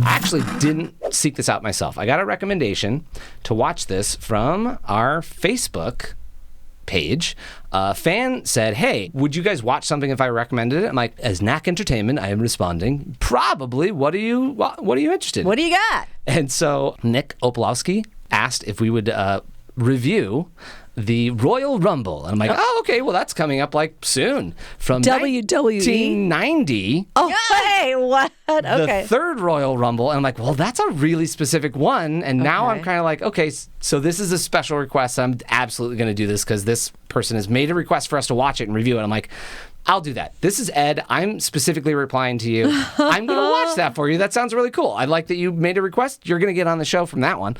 I actually didn't seek this out myself. I got a recommendation to watch this from our Facebook page. A fan said, hey, would you guys watch something if I recommended it? I'm like, as Knack Entertainment, I am responding, probably. What are you interested in? What do you got? And so Nick Opolowski asked if we would review the Royal Rumble. And I'm like, oh, okay, well, that's coming up like soon. From WWE? 1990. Oh, hey, what? Okay. The third Royal Rumble. And I'm like, well, that's a really specific one. And now I'm kind of like, okay, so this is a special request. I'm absolutely going to do this because this person has made a request for us to watch it and review it. I'm like, I'll do that. This is Ed. I'm specifically replying to you. I'm going to watch that for you. That sounds really cool. I like that you made a request. You're going to get on the show from that one.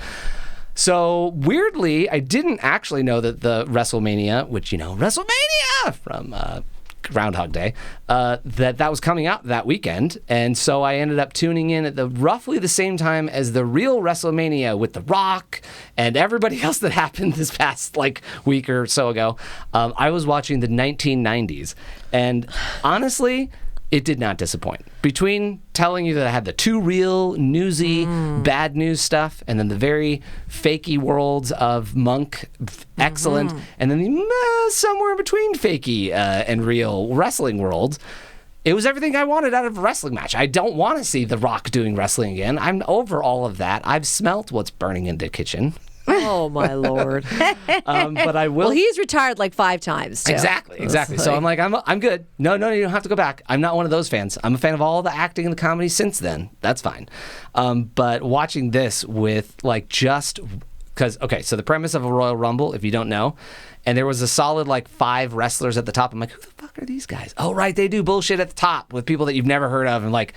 So, weirdly, I didn't actually know that the WrestleMania, which, WrestleMania from Groundhog Day, that was coming out that weekend. And so I ended up tuning in at roughly the same time as the real WrestleMania with The Rock and everybody else that happened this past, week or so ago. I was watching the 1990s. And honestly, it did not disappoint. Between telling you that I had the two real newsy, bad news stuff, and then the very fakey worlds of Monk, excellent, and then the somewhere in between fakey and real wrestling worlds, it was everything I wanted out of a wrestling match. I don't want to see The Rock doing wrestling again. I'm over all of that. I've smelt what's burning in the kitchen. Oh, my Lord. But I will. Well, he's retired 5 times, too. Exactly. So I'm like, I'm good. No, you don't have to go back. I'm not one of those fans. I'm a fan of all the acting and the comedy since then. That's fine. But watching this with, just... Because, okay, so the premise of a Royal Rumble, if you don't know, and there was a solid, 5 wrestlers at the top. I'm like, who the fuck are these guys? Oh, right, they do bullshit at the top with people that you've never heard of. And,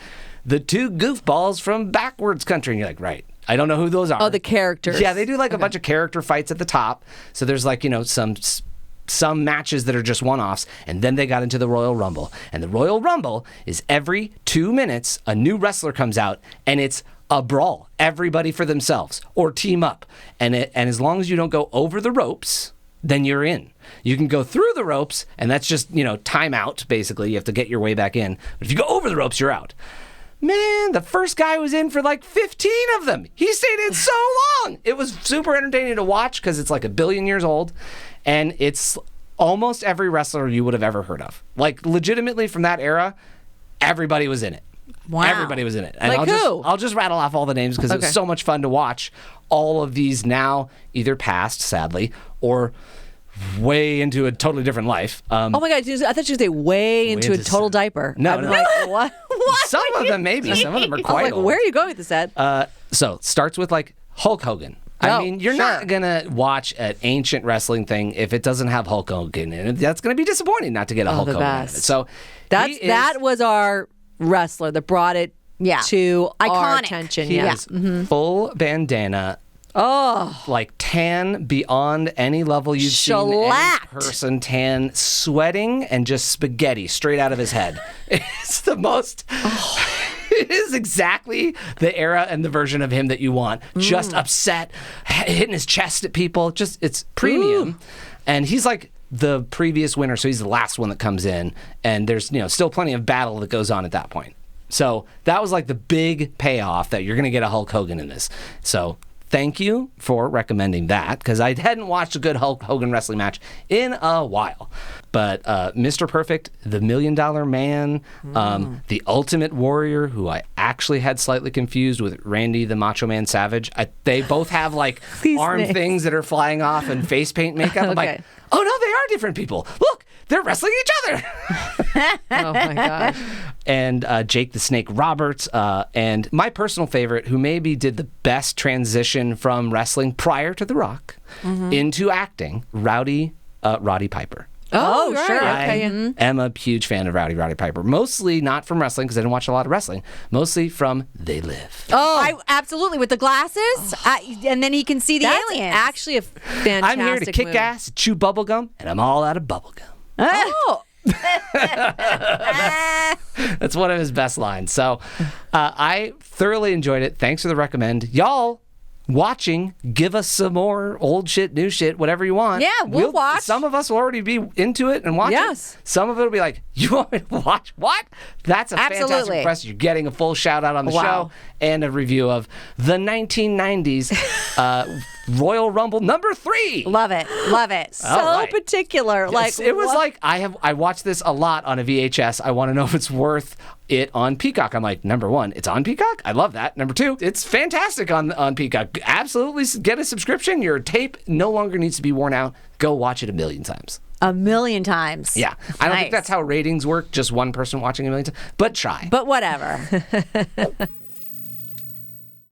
the 2 goofballs from backwards country. And you're like, right. I don't know who those are. Oh, the characters. Yeah, they do a bunch of character fights at the top. So there's some matches that are just one-offs, and then they got into the Royal Rumble. And the Royal Rumble is every 2 minutes a new wrestler comes out, and it's a brawl. Everybody for themselves or team up. And as long as you don't go over the ropes, then you're in. You can go through the ropes, and that's just, time out, basically. You have to get your way back in. But if you go over the ropes, you're out. Man, the first guy was in for 15 of them. He stayed in so long. It was super entertaining to watch because it's 1 billion years old. And it's almost every wrestler you would have ever heard of. Legitimately from that era, everybody was in it. Wow. Everybody was in it. And who? I'll just rattle off all the names because it was so much fun to watch all of these now either past, sadly, or way into a totally different life. Oh my God, I thought you were going to say way into a total diaper. No, I'm no. like, what? Some of them maybe. Some of them are quite old. Where are you going with this, Ed? So it starts with Hulk Hogan. I mean, you're not going to watch an ancient wrestling thing if it doesn't have Hulk Hogan in it. That's going to be disappointing not to get a Hulk Hogan in it. So that was our wrestler that brought it to our attention. He is full bandana. Oh, tan beyond any level you've seen any person tan, sweating and just spaghetti straight out of his head. It's the most. It is exactly the era and the version of him that you want. Just upset, hitting his chest at people. It's premium, and he's the previous winner, so he's the last one that comes in, and there's still plenty of battle that goes on at that point. So that was the big payoff that you're going to get a Hulk Hogan in this. So. Thank you for recommending that, because I hadn't watched a good Hulk Hogan wrestling match in a while. But Mr. Perfect, the $1 Million Man, the Ultimate Warrior, who I actually had slightly confused with Randy the Macho Man Savage. They both have arm things that are flying off and face paint makeup. I'm like, oh no, they are different people. Look, they're wrestling each other. Oh my gosh. And Jake the Snake Roberts, and my personal favorite, who maybe did the best transition from wrestling prior to The Rock into acting, Roddy Piper. Oh, right. Sure. I am a huge fan of Roddy Piper. Mostly not from wrestling, because I didn't watch a lot of wrestling. Mostly from They Live. Oh, absolutely. With the glasses, and then he can see the aliens. Actually a fantastic I'm here to kick ass, chew bubblegum, and I'm all out of bubblegum. Oh. That's one of his best lines. So I thoroughly enjoyed it. Thanks for the recommend. Y'all watching, give us some more old shit, new shit, whatever you want. Yeah, we'll watch. Some of us will already be into it and watch it. Some of it will be like, you want me to watch what? That's a fantastic request. You're getting a full shout out on the show and a review of the 1990s Royal Rumble number 3. Love it. Love it. So particular. Like it was like I watched this a lot on a VHS. I want to know if it's worth it on Peacock. I'm like, number 1, it's on Peacock. I love that. Number 2, it's fantastic on Peacock. Absolutely get a subscription. Your tape no longer needs to be worn out. Go watch it 1,000,000 times. 1,000,000 times. Yeah. I don't think that's how ratings work. Just one person watching 1,000,000 times. But try. But whatever.